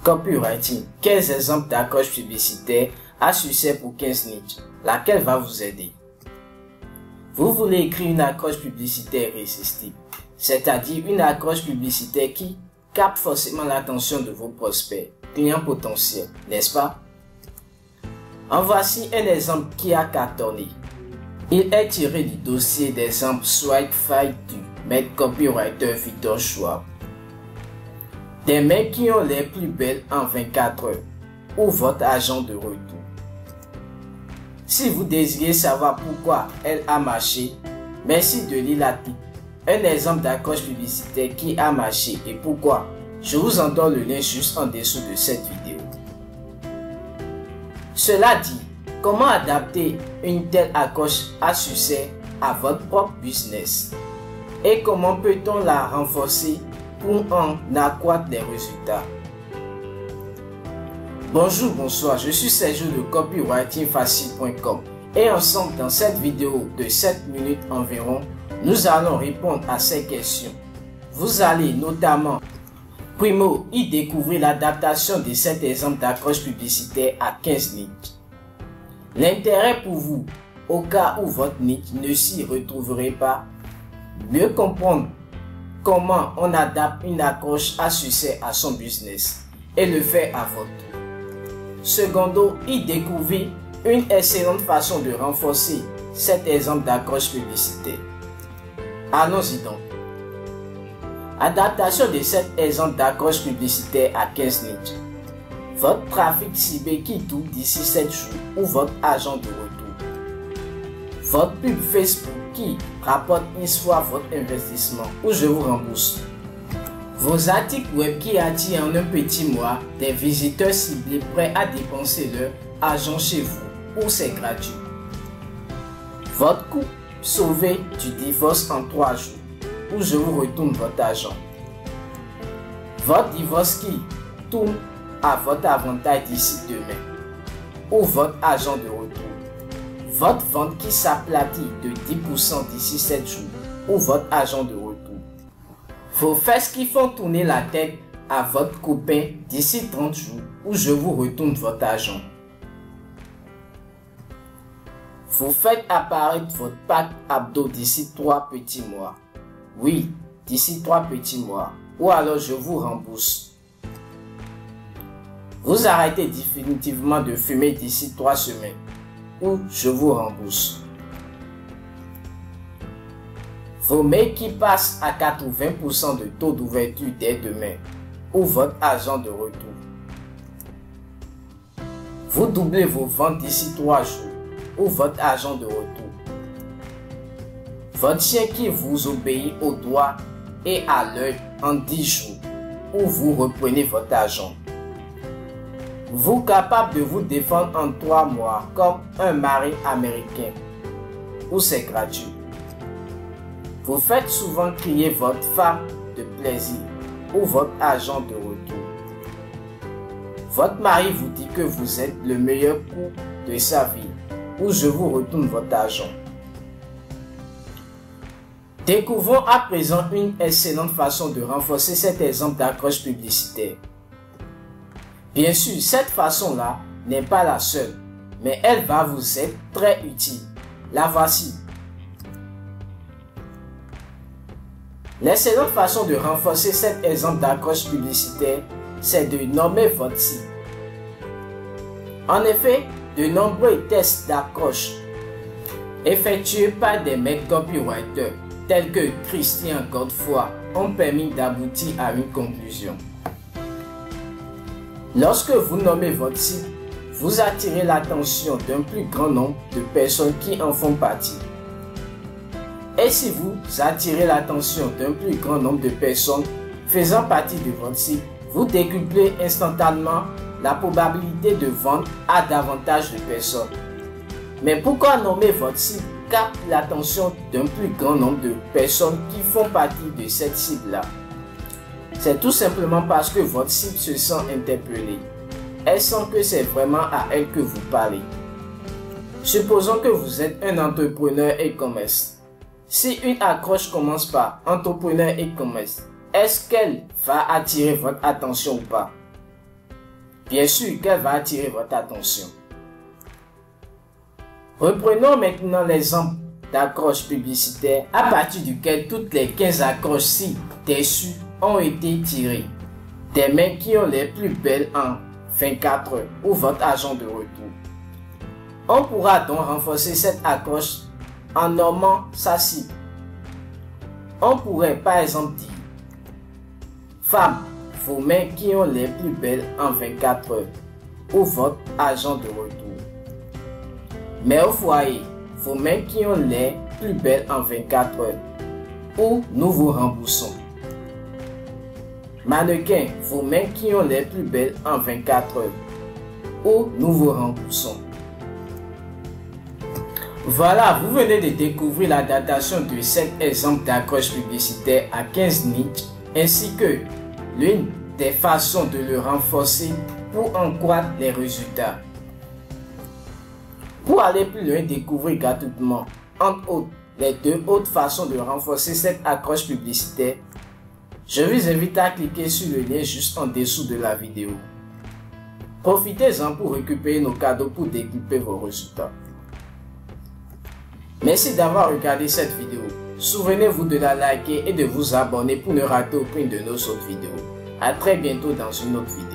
Copywriting, 15 exemples d'accroches publicitaires à succès pour 15 niches, laquelle va vous aider. Vous voulez écrire une accroche publicitaire irrésistible, c'est-à-dire une accroche publicitaire qui capte forcément l'attention de vos prospects, clients potentiels, n'est-ce pas? En voici un exemple qui a cartonné. Il est tiré du dossier d'exemple Swipe Fight du maître copywriter Victor Schwab. Des mails qui ont les plus belles en 24 heures ou votre agent de retour. Si vous désirez savoir pourquoi elle a marché, merci de lire l'article. Un exemple d'accroche publicitaire qui a marché et pourquoi. Je vous en donne le lien juste en dessous de cette vidéo. Cela dit, comment adapter une telle accroche à succès à votre propre business? Et comment peut-on la renforcer pour en accroître les résultats? Bonjour, bonsoir, je suis Sergio de copywritingfacile.com et ensemble dans cette vidéo de 7 minutes environ, nous allons répondre à ces questions. Vous allez notamment, primo, y découvrir l'adaptation de cet exemple d'accroche publicitaire à 15 niches. L'intérêt pour vous, au cas où votre niche ne s'y retrouverait pas, mieux comprendre comment on adapte une accroche à succès à son business et le faire à votre tour. Secondo, y découvrir une excellente façon de renforcer cet exemple d'accroche publicitaire. Allons-y donc. Adaptation de cet exemple d'accroche publicitaire à 15 niches. Votre trafic ciblé qui double d'ici 7 jours ou votre agent de retour. Votre pub Facebook qui rapporte une fois votre investissement ou je vous rembourse. Vos articles web qui attirent en un petit mois des visiteurs ciblés prêts à dépenser leur argent chez vous ou c'est gratuit. Votre couple sauvé du divorce en 3 jours ou je vous retourne votre argent. Votre divorce qui tourne à votre avantage d'ici demain ou votre agent de retour. Votre vente qui s'aplatit de 10% d'ici 7 jours ou votre agent de retour. Vos fesses qui font tourner la tête à votre copain d'ici 30 jours ou je vous retourne votre argent. Vous faites apparaître votre pack abdos d'ici 3 petits mois. Oui, d'ici 3 petits mois. Ou alors je vous rembourse. Vous arrêtez définitivement de fumer d'ici 3 semaines. Ou je vous rembourse. Vos mails qui passent à 80% de taux d'ouverture dès demain. Ou votre agent de retour. Vous doublez vos ventes d'ici 3 jours. Ou votre agent de retour. Votre chien qui vous obéit au doigt et à l'œil en 10 jours. Ou vous reprenez votre argent. Vous capable de vous défendre en 3 mois comme un mari américain. Ou c'est gratuit. Vous faites souvent crier votre femme de plaisir ou votre agent de retour. Votre mari vous dit que vous êtes le meilleur coup de sa vie ou je vous retourne votre argent. Découvrons à présent une excellente façon de renforcer cet exemple d'accroche publicitaire. Bien sûr, cette façon-là n'est pas la seule, mais elle va vous être très utile. La voici. L'excellente façon de renforcer cet exemple d'accroche publicitaire, c'est de nommer votre cible. En effet, de nombreux tests d'accroche effectués par des maîtres copywriters tels que Christian Godefroy ont permis d'aboutir à une conclusion. Lorsque vous nommez votre cible, vous attirez l'attention d'un plus grand nombre de personnes qui en font partie. Et si vous attirez l'attention d'un plus grand nombre de personnes faisant partie de votre cible, vous décuplez instantanément la probabilité de vendre à davantage de personnes. Mais pourquoi nommer votre cible capte l'attention d'un plus grand nombre de personnes qui font partie de cette cible-là? C'est tout simplement parce que votre cible se sent interpellée. Elle sent que c'est vraiment à elle que vous parlez. Supposons que vous êtes un entrepreneur e-commerce. Si une accroche commence par entrepreneur e-commerce, est-ce qu'elle va attirer votre attention ou pas? Bien sûr qu'elle va attirer votre attention. Reprenons maintenant l'exemple d'accroche publicitaire à partir duquel toutes les 15 accroches-ci dessus ont été tirées. Des mains qui ont les plus belles en 24 heures ou votre agent de retour. On pourra donc renforcer cette accroche en nommant sa cible. On pourrait par exemple dire: femmes, vos mains qui ont les plus belles en 24 heures ou votre agent de retour. Mais au foyer, vos mains qui ont les plus belles en 24 heures ou nous vous remboursons. Mannequin, vos mains qui ont les plus belles en 24 heures ou nous vous remboursons. Voilà, vous venez de découvrir la datation de cet exemple d'accroche publicitaire à 15 niches ainsi que l'une des façons de le renforcer pour en croître les résultats. Pour aller plus loin, découvrir gratuitement, entre autres, les 2 autres façons de renforcer cette accroche publicitaire, je vous invite à cliquer sur le lien juste en dessous de la vidéo. Profitez-en pour récupérer nos cadeaux pour décupler vos résultats. Merci d'avoir regardé cette vidéo. Souvenez-vous de la liker et de vous abonner pour ne rater aucune de nos autres vidéos. À très bientôt dans une autre vidéo.